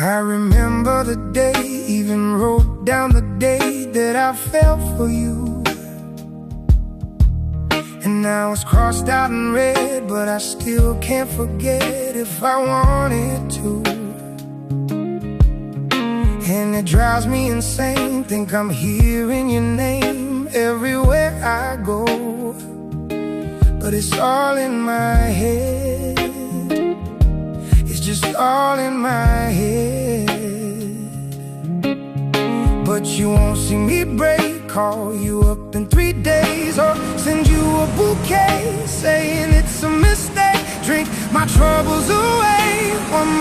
I remember the day, even wrote down the day that I fell for you. And now it's crossed out in red, but I still can't forget if I wanted to. And it drives me insane, think I'm hearing your name everywhere I go. But it's all in my head, it's just all in my head. But you won't see me break, call you up in 3 days, or send you a bouquet saying it's a mistake. Drink my troubles away one more